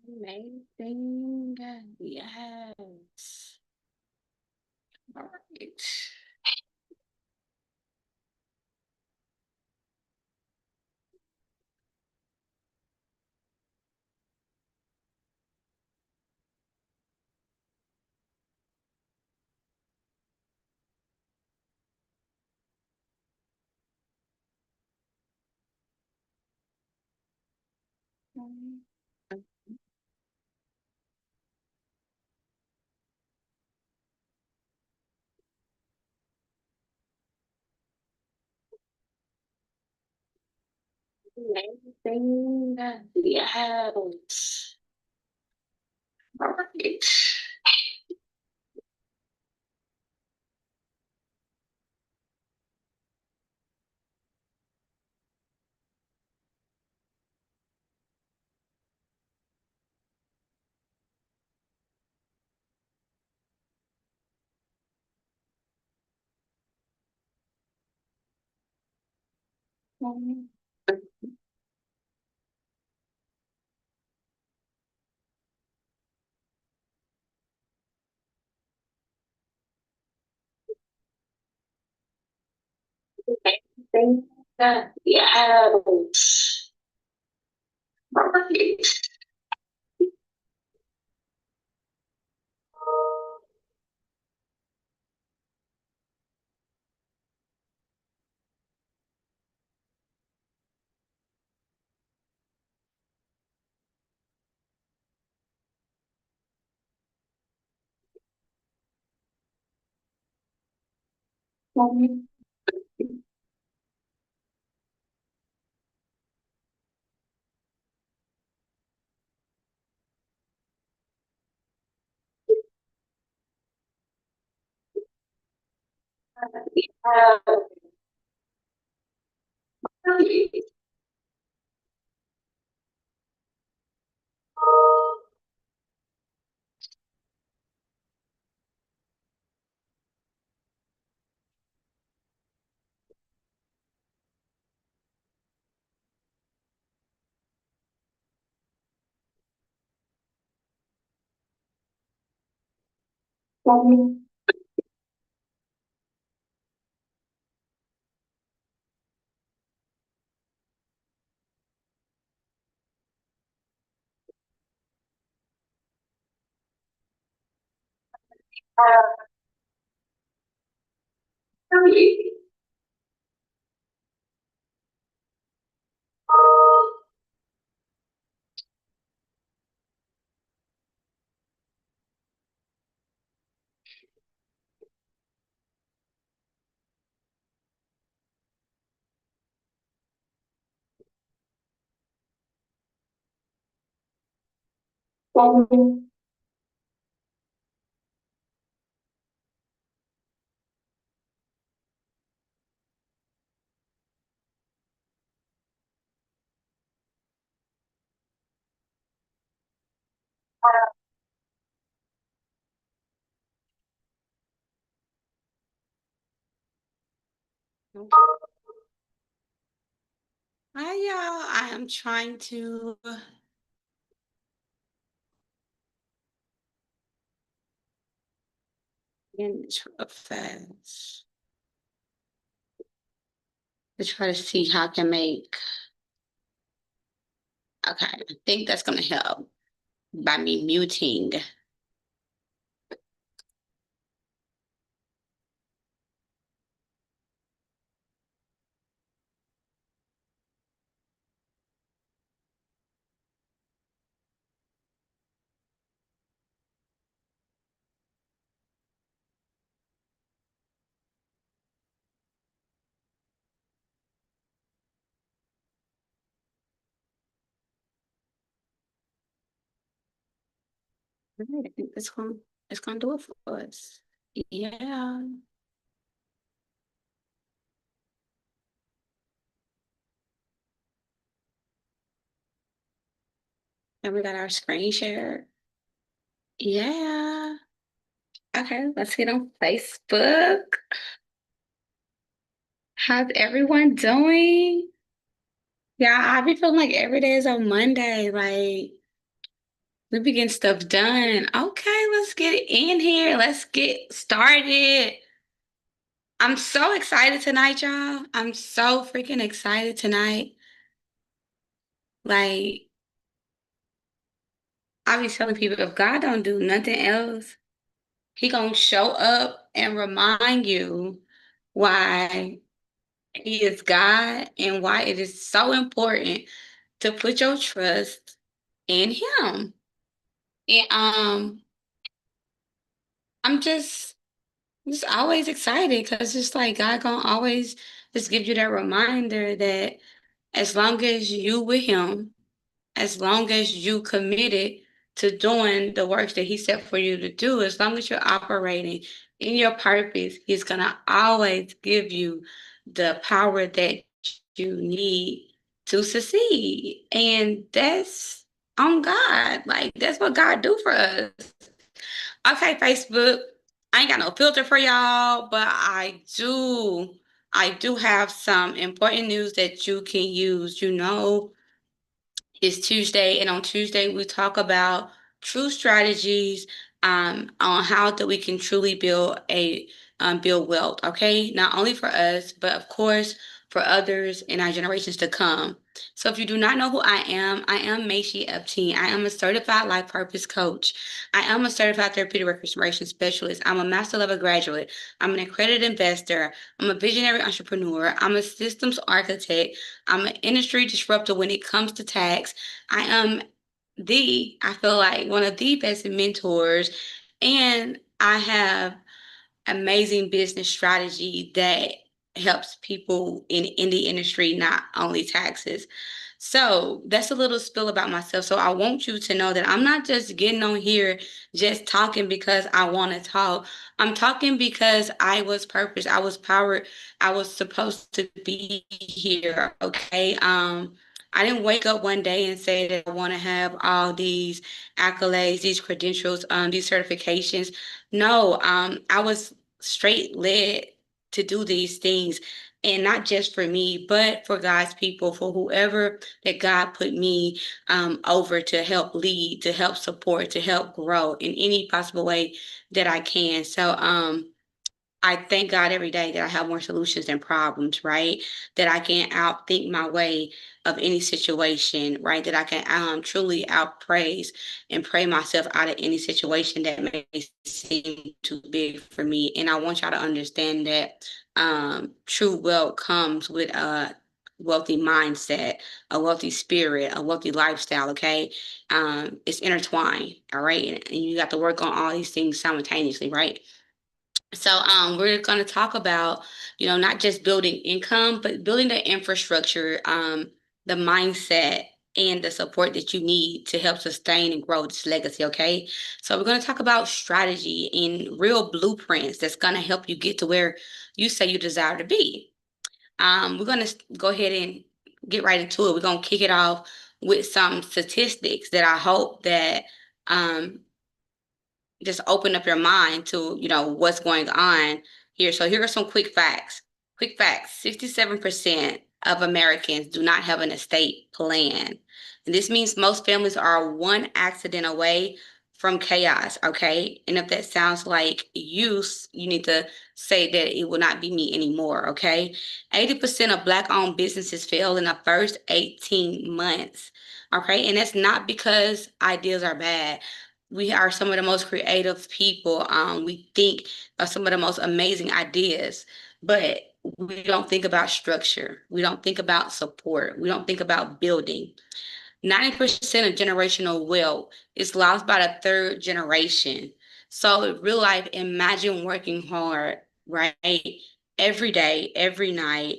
Amazing. Yes. All right. Amazing. Yes. All right. Amazing. Yes. All right. Hi, y'all. I am trying to intro fast to try to see how I can make. Okay, I think that's gonna help by me muting. All right, I think it's gonna do it for us. Yeah. And we got our screen share. Yeah. Okay, let's get on Facebook. How's everyone doing? Yeah, I be feeling like every day is a Monday. Like, We be getting stuff done. Okay, let's get in here. Let's get started. I'm so excited tonight, y'all. I'm so freaking excited tonight. Like, I be telling people, if God don't do nothing else, He gonna show up and remind you why He is God and why it is so important to put your trust in Him. And I'm just always excited because it's like God gonna always just give you that reminder that as long as you with Him, as long as you committed to doing the works that He set for you to do, as long as you're operating in your purpose, He's gonna always give you the power that you need to succeed. And that's on God. Like that's what God do for us. Okay, Facebook. I ain't got no filter for y'all, but I do have some important news that you can use. It's Tuesday, and on Tuesday we talk about true strategies on how that we can truly build wealth. Okay, not only for us, but of course for others in our generations to come. So, if you do not know who I am Mashi Epstein. I am a certified life purpose coach. I am a certified therapeutic restoration specialist. I'm a master level graduate. I'm an accredited investor. I'm a visionary entrepreneur. I'm a systems architect. I'm an industry disruptor when it comes to tax. I am I feel like one of the best mentors, and I have amazing business strategy that helps people in the industry, not only taxes. So that's a little spill about myself. So I want you to know that I'm not just getting on here just talking because I want to talk. I'm talking because I was purpose. I was powered. I was supposed to be here. Okay. I didn't wake up one day and say that I want to have all these accolades, these credentials, these certifications. No, I was straight led to do these things, and not just for me, but for God's people, for whoever that God put me over to help lead, to help support, to help grow in any possible way that I can. So I thank God every day that I have more solutions than problems, right? That I can outthink my way of any situation, right? That I can truly outpraise and pray myself out of any situation that may seem too big for me. And I want y'all to understand that true wealth comes with a wealthy mindset, a wealthy spirit, a wealthy lifestyle, okay? It's intertwined, all right? And you got to work on all these things simultaneously, right? So we're going to talk about, not just building income, but building the infrastructure, the mindset, and the support that you need to help sustain and grow this legacy. Okay. So we're going to talk about strategy and real blueprints that's going to help you get to where you say you desire to be. We're going to go ahead and get right into it. We're going to kick it off with some statistics that I hope that um, just open up your mind to, what's going on here. So here are some quick facts. Quick facts. 67% of Americans do not have an estate plan. And this means most families are one accident away from chaos, okay? And if that sounds like you need to say that it will not be me anymore, okay? 80% of Black-owned businesses fail in the first 18 months, okay? And that's not because ideas are bad. We are some of the most creative people. We think of some of the most amazing ideas, but we don't think about structure. We don't think about support. We don't think about building. 90% of generational wealth is lost by the third generation. So in real life, imagine working hard, right? Every day, every night,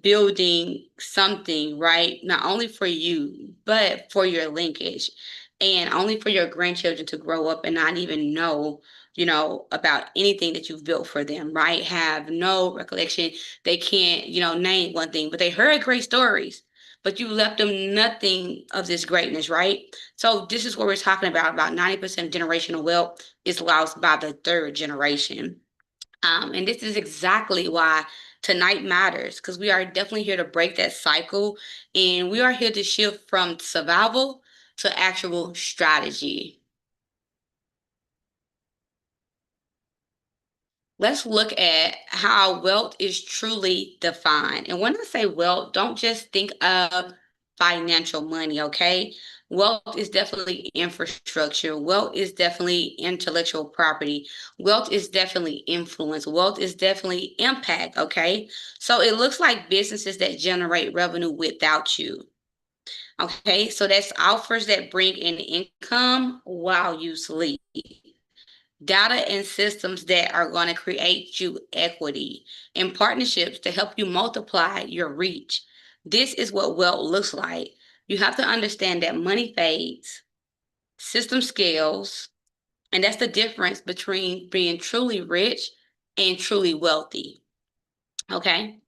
building something, right? Not only for you, but for your linkage and only for your grandchildren to grow up and not even know, about anything that you've built for them, right? Have no recollection. They can't, name one thing, but they heard great stories, but you left them nothing of this greatness, right? So this is what we're talking about 90% of generational wealth is lost by the third generation. And this is exactly why tonight matters, because we are definitely here to break that cycle, and we are here to shift from survival to actual strategy. Let's look at how wealth is truly defined. And when I say wealth, don't just think of financial money, okay? Wealth is definitely infrastructure. Wealth is definitely intellectual property. Wealth is definitely influence. Wealth is definitely impact, okay? So it looks like businesses that generate revenue without you. Okay, so that's offers that bring in income while you sleep. Data and systems that are going to create you equity and partnerships to help you multiply your reach. This is what wealth looks like. You have to understand that money fades, system scales, and that's the difference between being truly rich and truly wealthy. Okay.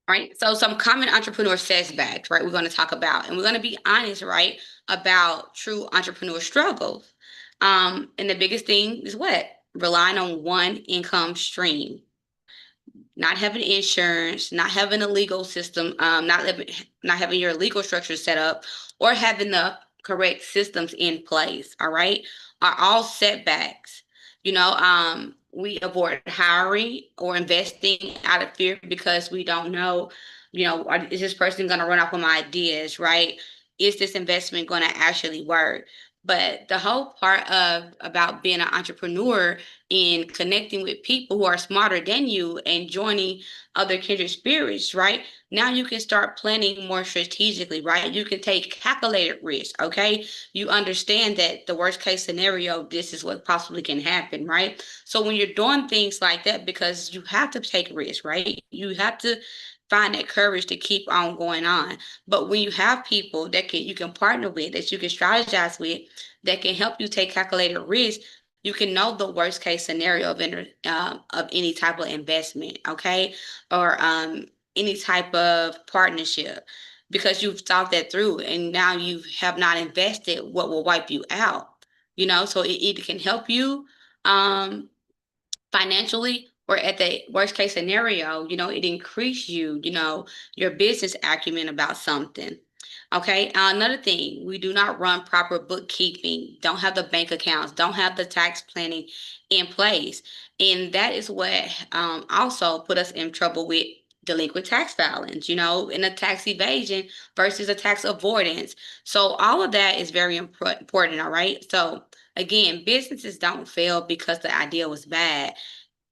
Right. So some common entrepreneur setbacks, right? We're going to talk about, and we're going to be honest, right, about true entrepreneur struggles. And the biggest thing is what? Relying on one income stream, not having insurance, not having a legal system, not having your legal structure set up, or having the correct systems in place. All right, are all setbacks. We avoid hiring or investing out of fear because we don't know. Is this person going to run off with my ideas? Right? Is this investment going to actually work? But the whole part of about being an entrepreneur in connecting with people who are smarter than you and joining other kindred spirits, right? Now you can start planning more strategically, right? You can take calculated risk, okay? You understand that the worst case scenario, this is what possibly can happen, right? So when you're doing things like that, because you have to take risks, right? You have to find that courage to keep on going on. But when you have people that you can partner with, that you can strategize with, that can help you take calculated risk, you can know the worst case scenario of any type of investment, okay, or any type of partnership, because you've thought that through, and now you have not invested what will wipe you out. So it can help you um, financially, or at the worst case scenario, it increase your business acumen about something. Okay. Another thing, we do not run proper bookkeeping, don't have the bank accounts, don't have the tax planning in place. And that is what also put us in trouble with delinquent tax filings, in a tax evasion versus a tax avoidance. So all of that is very important. All right. So again, businesses don't fail because the idea was bad.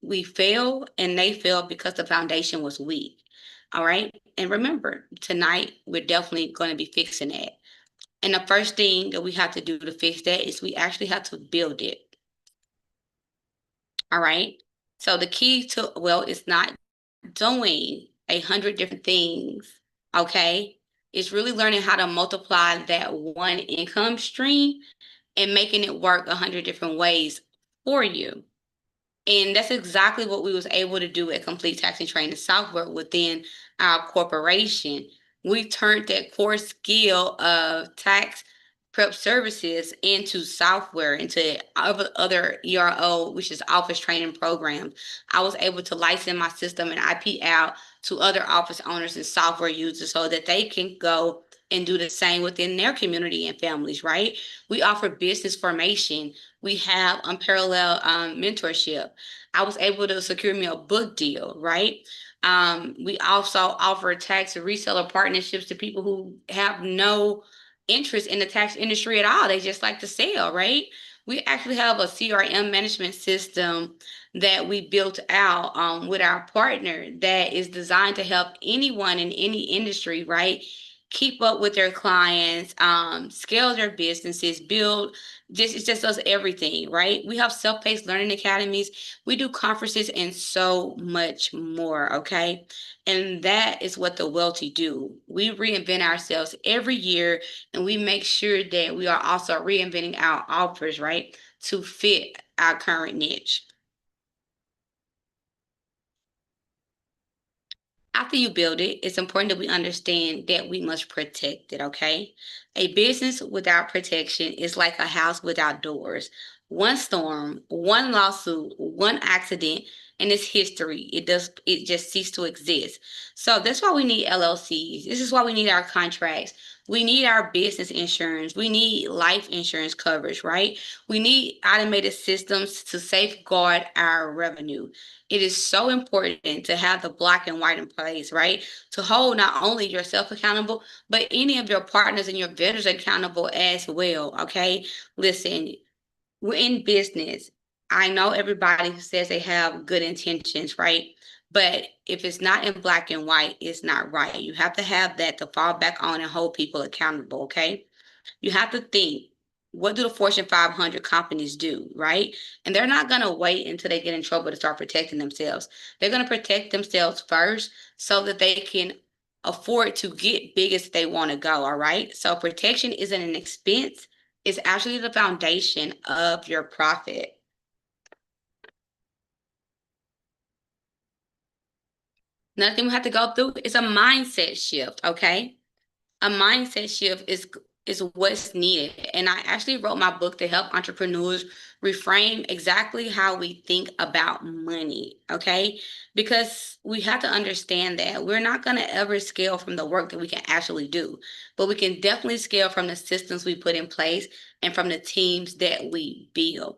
We fail and they fail because the foundation was weak. All right. And remember, tonight we're definitely going to be fixing that. And the first thing that we have to do to fix that is we actually have to build it. All right. So the key to, well, it's not doing 100 different things. Okay. It's really learning how to multiply that one income stream and making it work 100 different ways for you. And that's exactly what we was able to do at Complete Tax and Training Software within our corporation. We turned that core skill of tax prep services into software, into other ERO, which is office training programs. I was able to license my system and IP out to other office owners and software users so that they can go and do the same within their community and families, right? We offer business formation. We have unparalleled mentorship. I was able to secure me a book deal, right? We also offer tax reseller partnerships to people who have no interest in the tax industry at all. They just like to sell, right? We actually have a CRM management system that we built out with our partner that is designed to help anyone in any industry, right? Keep up with their clients, scale their businesses, build it just does everything, right? We have self-paced learning academies. We do conferences and so much more, okay? And that is what the Wealthy do. We reinvent ourselves every year, and we make sure that we are also reinventing our offers, right, to fit our current niche. After you build it, it's important that we understand that we must protect it, okay? A business without protection is like a house without doors. One storm, one lawsuit, one accident, and it's history. It just ceased to exist. So that's why we need LLCs. This is why we need our contracts. We need our business insurance. We need life insurance coverage, right? We need automated systems to safeguard our revenue. It is so important to have the black and white in place, right? To hold not only yourself accountable, but any of your partners and your vendors accountable as well, okay? Listen, we're in business. I know everybody who says they have good intentions, right? But if it's not in black and white, it's not right. You have to have that to fall back on and hold people accountable, okay? You have to think, what do the Fortune 500 companies do, right? And they're not going to wait until they get in trouble to start protecting themselves. They're going to protect themselves first so that they can afford to get big as they want to go, all right? So protection isn't an expense, it's actually the foundation of your profit. Another thing we have to go through is a mindset shift, okay? A mindset shift is what's needed. And I actually wrote my book to help entrepreneurs reframe exactly how we think about money, okay? Because we have to understand that we're not going to ever scale from the work that we can actually do, but we can definitely scale from the systems we put in place and from the teams that we build.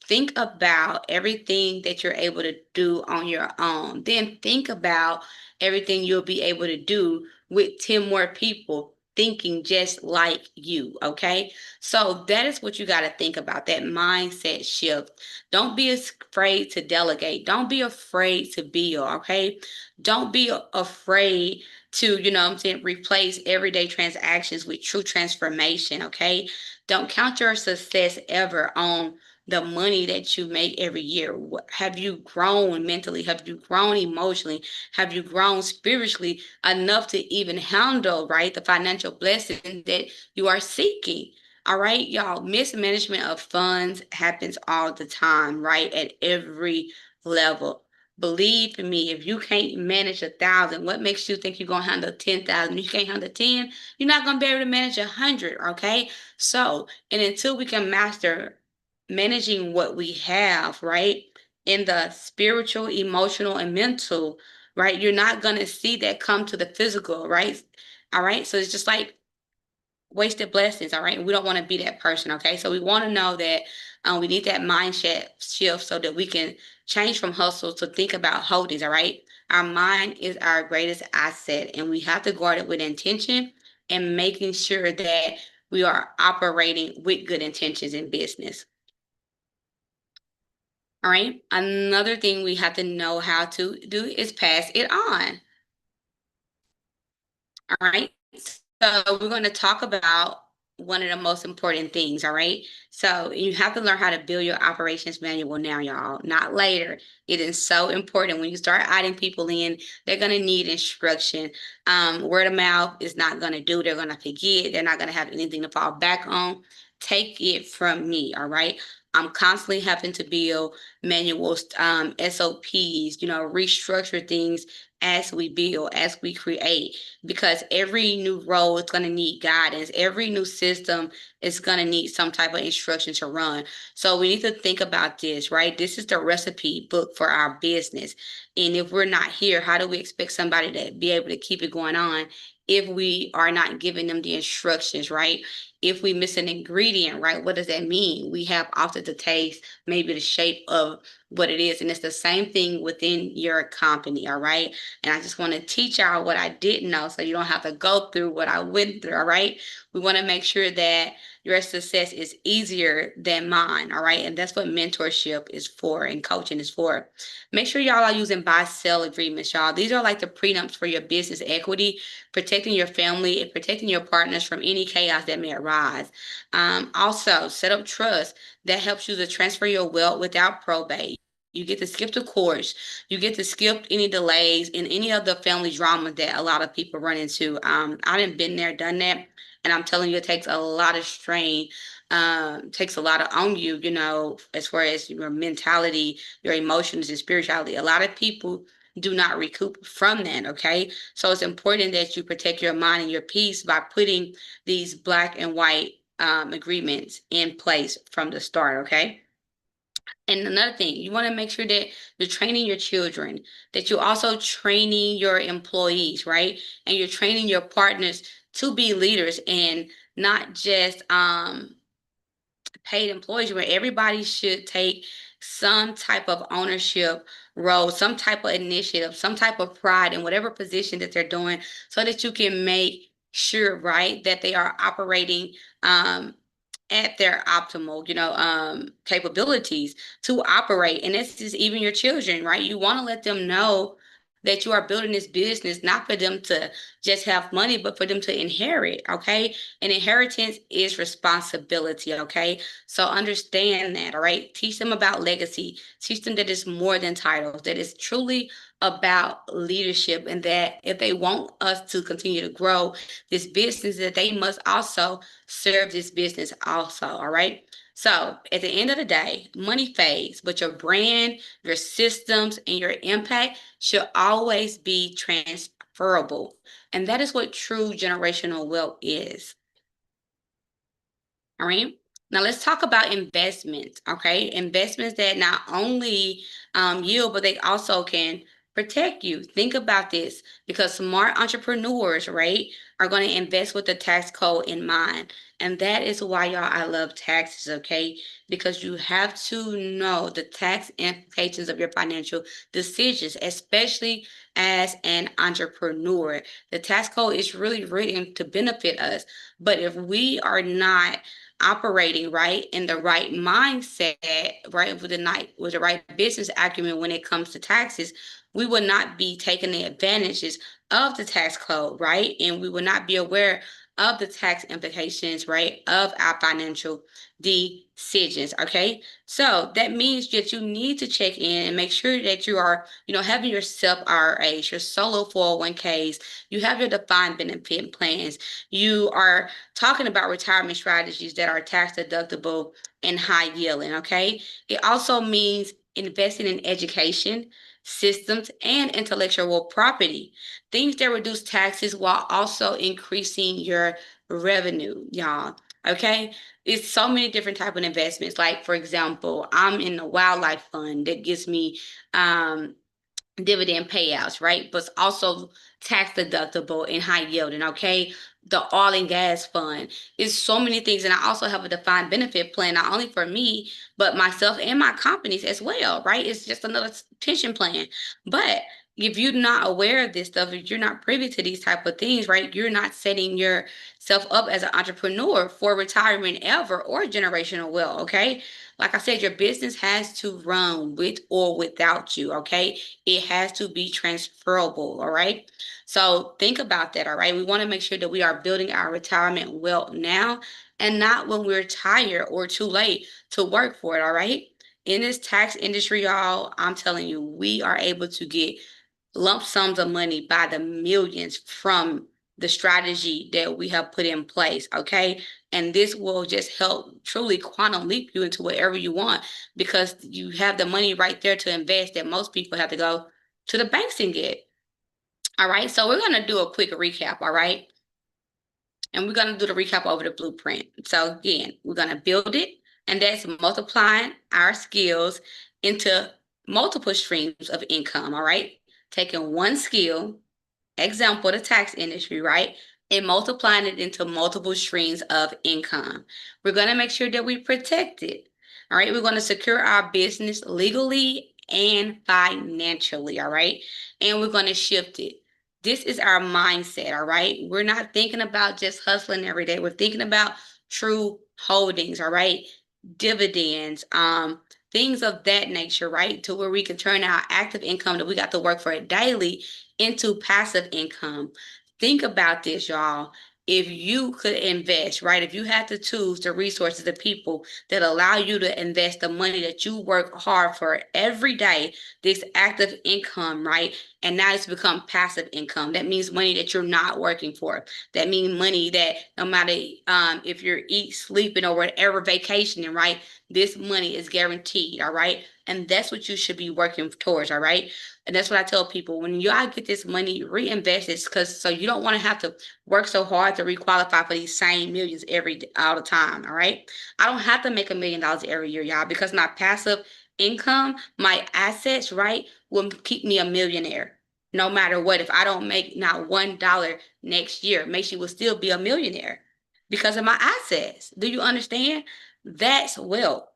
Think about everything that you're able to do on your own. Then think about everything you'll be able to do with 10 more people thinking just like you. Okay. So that is what you got to think about, that mindset shift. Don't be afraid to delegate. Don't be afraid to build. Okay. Don't be afraid to, what I'm saying, replace everyday transactions with true transformation. Okay. Don't count your success ever on the money that you make every year. Have you grown mentally? Have you grown emotionally? Have you grown spiritually enough to even handle, right, the financial blessing that you are seeking? All right, y'all, mismanagement of funds happens all the time, right, at every level. Believe me, if you can't manage 1,000, what makes you think you're gonna handle 10,000? You can't handle 10, you're not gonna be able to manage 100, okay? So, and until we can master managing what we have, right, in the spiritual, emotional, and mental, right, you're not going to see that come to the physical, right? All right. So it's just like wasted blessings. All right. We don't want to be that person. Okay. So we want to know that we need that mindset shift so that we can change from hustle to think about holdings. All right. Our mind is our greatest asset, and we have to guard it with intention and making sure that we are operating with good intentions in business. All right. Another thing we have to know how to do is pass it on. All right. So we're going to talk about one of the most important things. All right. So you have to learn how to build your operations manual now, y'all, not later. It is so important. When you start adding people in, they're going to need instruction. Word of mouth is not going to do. They're going to forget. They're not going to have anything to fall back on. Take it from me. All right. I'm constantly having to build manuals, SOPs, restructure things as we build, as we create, because every new role is going to need guidance. Every new system is going to need some type of instruction to run. So we need to think about this, right? This is the recipe book for our business. And if we're not here, how do we expect somebody to be able to keep it going on if we are not giving them the instructions, right? If we miss an ingredient, right, what does that mean? We have often the taste, maybe the shape of what it is. And it's the same thing within your company, all right? And I just want to teach y'all what I didn't know so you don't have to go through what I went through, all right? We want to make sure that your success is easier than mine, all right? And that's what mentorship is for and coaching is for. Make sure y'all are using buy-sell agreements, y'all. These are like the prenups for your business equity, protecting your family and protecting your partners from any chaos that may arise. Also, set up trust that helps you to transfer your wealth without probate. You get to skip the course. You get to skip any delays in any of the family drama that a lot of people run into. I done been there, done that, and I'm telling you, it takes a lot of strain. Takes a lot of on you, as far as your mentality, your emotions, and spirituality. A lot of people do not recoup from that. Okay, so it's important that you protect your mind and your peace by putting these black and white agreements in place from the start. Okay. And another thing, you want to make sure that you're training your children, that you're also training your employees, right? And you're training your partners to be leaders and not just paid employees, where everybody should take some type of ownership role, some type of initiative, some type of pride in whatever position that they're doing, so that you can make sure, right, that they are operating at their optimal, capabilities to operate. And this is even your children, right? You want to let them know that you are building this business not for them to just have money, but for them to inherit, okay? And inheritance is responsibility, okay? So understand that, all right? Teach them about legacy. Teach them that it's more than titles, that it's truly about leadership, and that if they want us to continue to grow this business, that they must also serve this business also, all right? So at the end of the day, money fades, but your brand, your systems, and your impact should always be transferable. And that is what true generational wealth is. All right. Now let's talk about investments. Okay. Investments that not only yield, but they also can protect you. Think about this, because smart entrepreneurs, right, are going to invest with the tax code in mind. And that is why, y'all, I love taxes. Okay. Because you have to know the tax implications of your financial decisions, especially as an entrepreneur. The tax code is really written to benefit us. But if we are not operating right in the right mindset, right, with the right business acumen when it comes to taxes, we will not be taking the advantages of the tax code, right? And we will not be aware of the tax implications, right, of our financial decisions. Okay. So that means that you need to check in and make sure that you are, having your self IRAs, your solo 401ks, you have your defined benefit plans, you are talking about retirement strategies that are tax deductible and high yielding. Okay. It also means investing in education, systems, and intellectual property, things that reduce taxes while also increasing your revenue, y'all. Okay. It's so many different type of investments. Like, for example, I'm in a wildlife fund that gives me dividend payouts, right? But it's also tax deductible and high yielding, okay? The oil and gas fund is so many things. And I also have a defined benefit plan, not only for me, but myself and my companies as well, right? It's just another pension plan. But if you're not aware of this stuff, if you're not privy to these type of things, right, you're not setting yourself up as an entrepreneur for retirement ever or generational wealth, okay? Like I said, your business has to run with or without you, okay? It has to be transferable, all right? So think about that, all right? We want to make sure that we are building our retirement wealth now and not when we're tired or too late to work for it, all right? In this tax industry, y'all, I'm telling you, we are able to get lump sums of money by the millions from the strategy that we have put in place, okay? And this will just help truly quantum leap you into whatever you want, because you have the money right there to invest that most people have to go to the banks and get. All right, so we're going to do a quick recap, all right? And we're going to do the recap over the blueprint. So again, we're going to build it, and that's multiplying our skills into multiple streams of income, all right? Taking one skill, example, the tax industry, right? And multiplying it into multiple streams of income. We're going to make sure that we protect it. All right. We're going to secure our business legally and financially. All right. And we're going to shift it. This is our mindset. All right. We're not thinking about just hustling every day. We're thinking about true holdings. All right. Dividends, things of that nature, right? To where we can turn our active income that we got to work for it daily into passive income. Think about this, y'all. If you could invest, right? If you had the tools, the resources, the people that allow you to invest the money that you work hard for every day, this active income, right? And now it's become passive income. That means money that you're not working for. That means money that no matter if you're eat, sleeping, or whatever, vacationing, right? This money is guaranteed, all right? And that's what you should be working towards, all right? And that's what I tell people. When y'all get this money, reinvest it, because so you don't want to have to work so hard to requalify for these same millions all the time. All right. I don't have to make $1 million every year, y'all, because my passive income, my assets, right, will keep me a millionaire. No matter what, if I don't make not $1 next year, Macy will still be a millionaire because of my assets. Do you understand? That's wealth.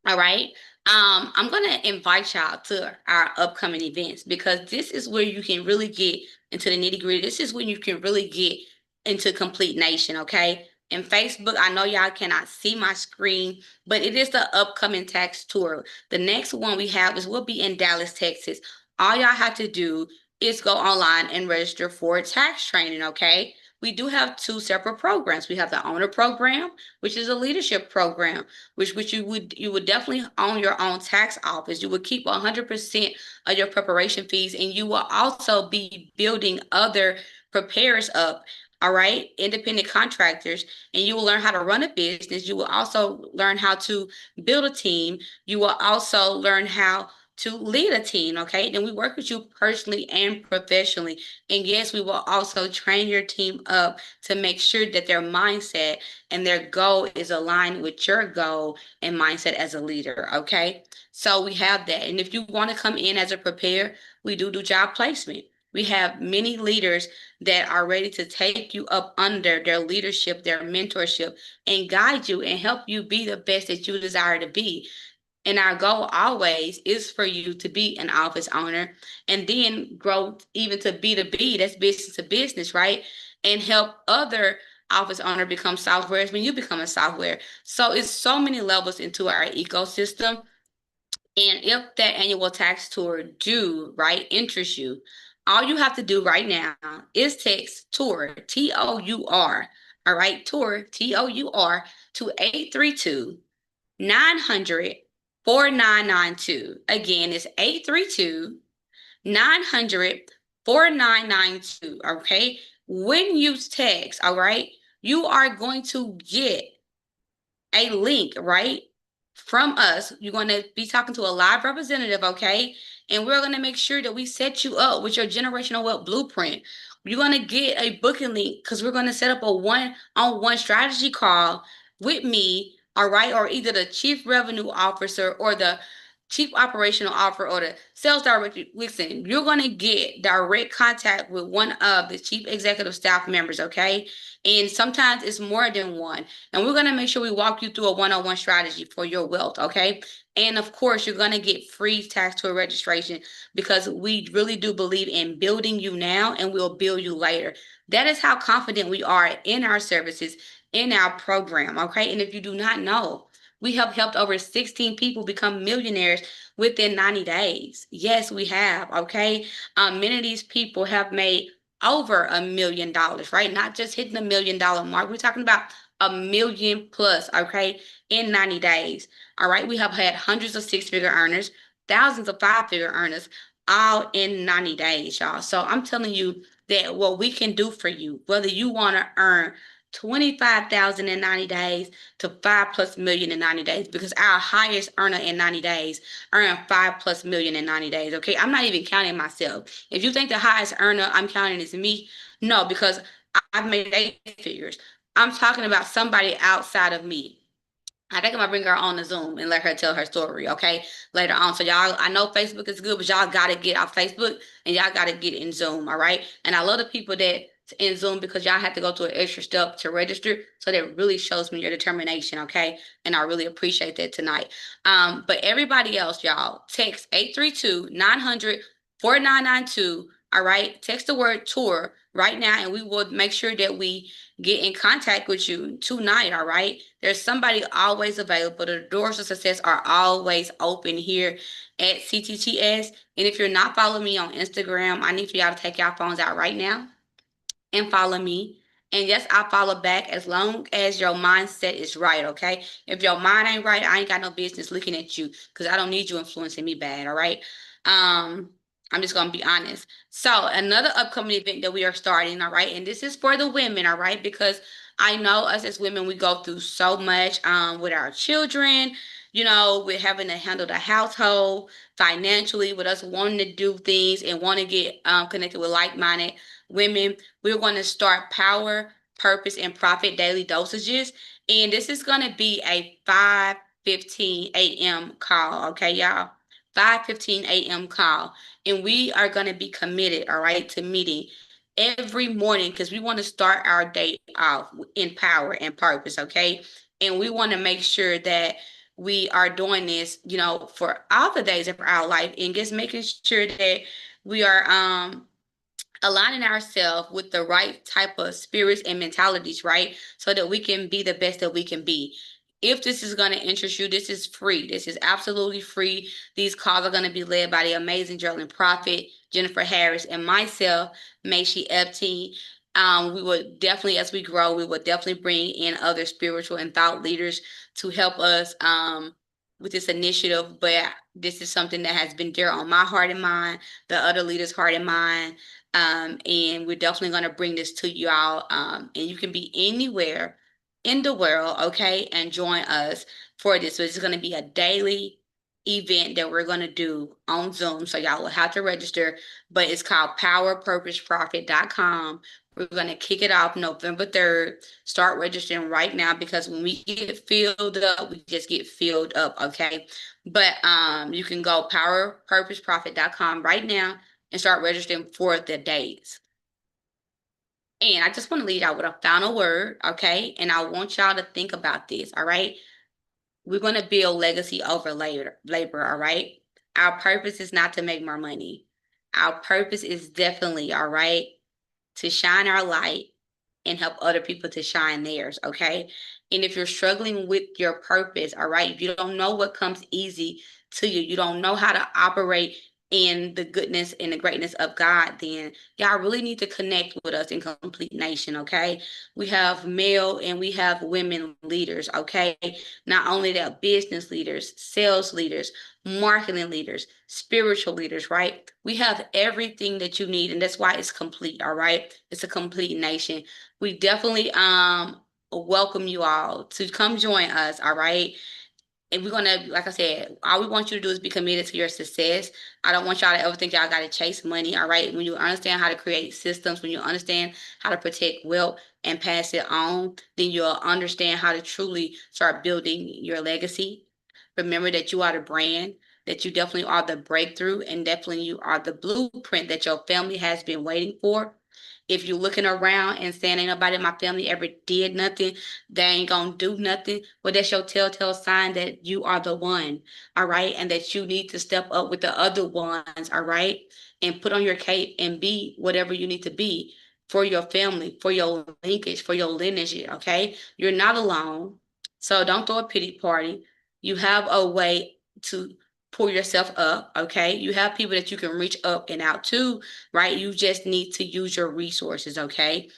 All right. I'm gonna invite y'all to our upcoming events because this is where you can really get into the nitty gritty. This is when you can really get into Complete Nation. Okay. And Facebook, I know y'all cannot see my screen, but it is the upcoming tax tour. The next one we have is we'll be in Dallas, Texas. All y'all have to do is go online and register for tax training. Okay. We do have two separate programs. We have the owner program, which is a leadership program which you would definitely own your own tax office. You would keep 100% of your preparation fees, and you will also be building other preparers up. All right, independent contractors, and you will learn how to run a business. You will also learn how to build a team. You will also learn how to lead a team. Okay, then we work with you personally and professionally. And yes, we will also train your team up to make sure that their mindset and their goal is aligned with your goal and mindset as a leader. Okay. So we have that. And if you want to come in as a preparer, we do job placement. We have many leaders that are ready to take you up under their leadership, their mentorship, and guide you and help you be the best that you desire to be. And our goal always is for you to be an office owner and then grow even to B2B, that's business to business, right? And help other office owner become softwares when you become a software. So it's so many levels into our ecosystem. And if that annual tax tour do, right, interest you, all you have to do right now is text tour, TOUR, all right, tour, TOUR to 832-900-4992. Again, it's 832-900-4992. Okay. When you text, all right, you are going to get a link, right, from us. You're going to be talking to a live representative, okay? And we're going to make sure that we set you up with your generational wealth blueprint. You're going to get a booking link because we're going to set up a one-on-one strategy call with me, all right? Or either the chief revenue officer or the chief operational officer or the sales director. Listen, you're going to get direct contact with one of the chief executive staff members, okay? And sometimes it's more than one. And we're going to make sure we walk you through a one-on-one strategy for your wealth, okay? And of course, you're going to get free tax tour registration because we really do believe in building you now and we'll build you later. That is how confident we are in our services, in our program, okay? And if you do not know, we have helped over 16 people become millionaires within 90 days. Yes, we have, okay? Many of these people have made over $1 million, right? Not just hitting the $1 million mark. We're talking about a million plus, okay, in 90 days. All right. We have had hundreds of six-figure earners, thousands of five-figure earners, all in 90 days, y'all. So I'm telling you that what we can do for you, whether you want to earn 25,000 in 90 days to 5+ million in 90 days, because our highest earner in 90 days earn 5+ million in 90 days. Okay. I'm not even counting myself. If you think the highest earner I'm counting is me, no, because I've made 8 figures. I'm talking about somebody outside of me. I think I'm gonna bring her on the Zoom and let her tell her story, okay, later on. So y'all, I know Facebook is good, but y'all gotta get off Facebook and y'all gotta get in Zoom, all right? And I love the people that in Zoom because y'all have to go through an extra step to register. So that really shows me your determination, okay? And I really appreciate that tonight. But everybody else, y'all, text 832-900-4992. All right, text the word tour right now, and we will make sure that we get in contact with you tonight. All right, there's somebody always available. The doors of success are always open here at CTTS. And if you're not following me on Instagram, I need for y'all to take your phones out right now and follow me. And yes, I'll follow back as long as your mindset is right, okay? If your mind ain't right, I ain't got no business looking at you because I don't need you influencing me bad, all right? I'm just gonna be honest. So another upcoming event that we are starting, all right, and this is for the women, all right, because I know us as women, we go through so much with our children, with having to handle the household financially, with us wanting to do things and want to get connected with like-minded women. We're going to start Power, Purpose, and Profit daily dosages. And this is going to be a 5 5:15 a.m. call, okay, y'all? 5:15 a.m. call. And we are going to be committed, all right, to meeting every morning because we want to start our day off in power and purpose, okay? And we want to make sure that we are doing this, for all the days of our life and just making sure that we are aligning ourselves with the right type of spirits and mentalities, right? So that we can be the best that we can be. If this is going to interest you, this is free. This is absolutely free. These calls are going to be led by the amazing Journaling Prophet, Jennifer Harris, and myself, Mashi Epstein. We would definitely, as we grow, we would definitely bring in other spiritual and thought leaders to help us with this initiative. But this is something that has been dear on my heart and mind, the other leaders' heart and mind. And we're definitely going to bring this to you all. And you can be anywhere in the world, okay, and join us for this. So it's going to be a daily event that we're going to do on Zoom. So y'all will have to register, but it's called powerpurposeprofit.com. We're going to kick it off November 3rd. Start registering right now because when we get filled up, we just get filled up, okay? But you can go powerpurposeprofit.com right now and start registering for the days. And I just want to leave y'all with a final word, okay? And I want y'all to think about this, all right? We're going to build legacy over labor, all right? Our purpose is not to make more money. Our purpose is definitely, all right, to shine our light and help other people to shine theirs, okay? And if you're struggling with your purpose, all right, if you don't know what comes easy to you, you don't know how to operate in the goodness and the greatness of God, then y'all really need to connect with us in Complete Nation, okay? We have male and we have women leaders, okay? Not only that, business leaders, sales leaders, marketing leaders, spiritual leaders, right? We have everything that you need, and that's why it's complete, all right? It's a complete nation. We definitely welcome you all to come join us, all right? And we're gonna, like I said, all we want you to do is be committed to your success. I don't want y'all to ever think y'all gotta chase money, all right? When you understand how to create systems, when you understand how to protect wealth and pass it on, then you'll understand how to truly start building your legacy. Remember that you are the brand, that you definitely are the breakthrough, and definitely you are the blueprint that your family has been waiting for. If you're looking around and saying ain't nobody in my family ever did nothing, they ain't gonna do nothing, well, that's your telltale sign that you are the one, all right? And that you need to step up with the other ones, all right? And put on your cape and be whatever you need to be for your family, for your linkage, for your lineage, okay? You're not alone. So don't throw a pity party. You have a way to pull yourself up, okay? You have people that you can reach up and out to, right? You just need to use your resources, okay?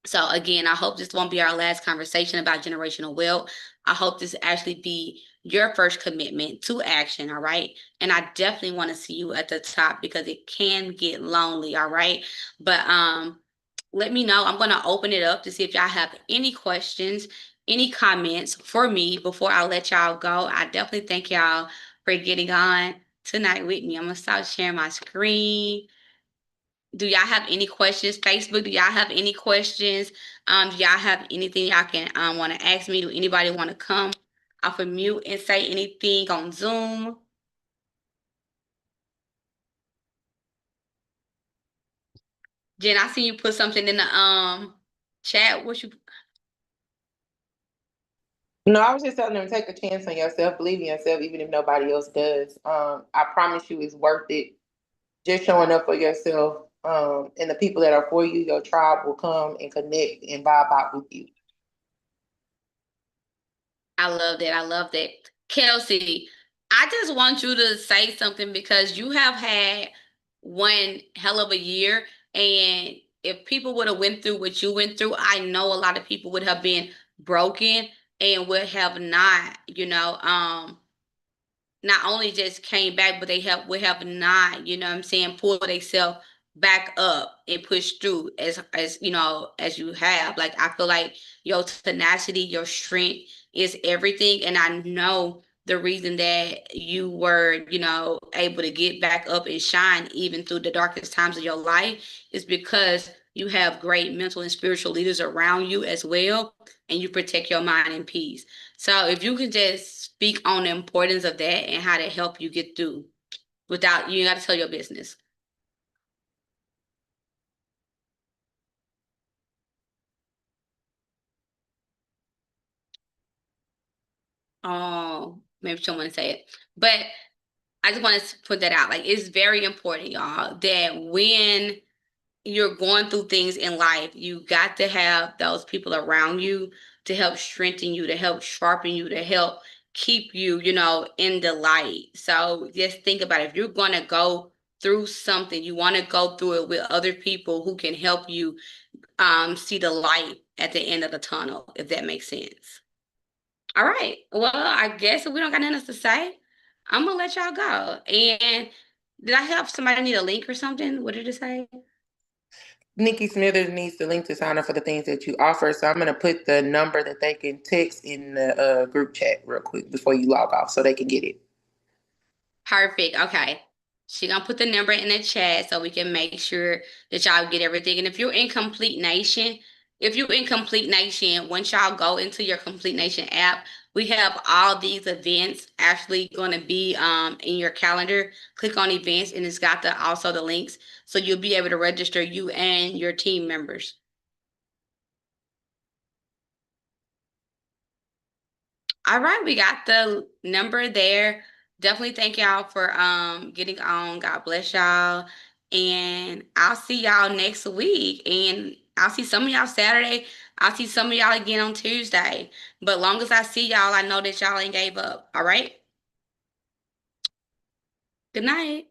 So again, I hope this won't be our last conversation about generational wealth. I hope this actually be your first commitment to action, all right? And I definitely want to see you at the top because it can get lonely, all right? But let me know. I'm going to open it up to see if y'all have any questions, any comments for me before I let y'all go. I definitely thank y'all for getting on tonight with me. I'm going to start sharing my screen. Do y'all have any questions? Facebook, do y'all have any questions? Do y'all have anything y'all can want to ask me? Do anybody want to come off of mute and say anything on Zoom? Jen, I see you put something in the chat. What you No, I was just telling them take a chance on yourself, believe in yourself, even if nobody else does. I promise you, it's worth it. Just showing up for yourself, and the people that are for you, your tribe will come and connect and vibe out with you. I love that. I love that. Kelsey, I just want you to say something because you have had one hell of a year. And if people would have went through what you went through, I know a lot of people would have been broken and would have not, not only just came back, but would have not, what I'm saying, pulled themselves back up and pushed through as you have. Like I feel like your tenacity, your strength is everything. And I know the reason that you were, able to get back up and shine even through the darkest times of your life is because you have great mental and spiritual leaders around you as well, and you protect your mind and peace. So if you can just speak on the importance of that and how to help you get through without you got to tell your business. Oh, maybe someone say it. But I just want to put that out. Like it's very important, y'all, that when you're going through things in life, you got to have those people around you to help strengthen you, to help sharpen you, to help keep you, in the light. So just think about it. If you're going to go through something, you want to go through it with other people who can help you see the light at the end of the tunnel, if that makes sense. All right. Well, I guess if we don't got nothing else to say, I'm gonna let y'all go. And did I have somebody need a link or something? What did it say? Nikki Smithers needs the link to sign up for the things that you offer. So I'm going to put the number that they can text in the group chat real quick before you log off so they can get it. Perfect. Okay. She gonna put the number in the chat so we can make sure that y'all get everything. And if you're in Complete Nation, once y'all go into your Complete Nation app, we have all these events actually gonna be in your calendar. Click on events and it's got also the links. So you'll be able to register you and your team members. All right, we got the number there. Definitely thank y'all for getting on. God bless y'all. And I'll see y'all next week. And I'll see some of y'all Saturday. I'll see some of y'all again on Tuesday. But long as I see y'all, I know that y'all ain't gave up. All right. Good night.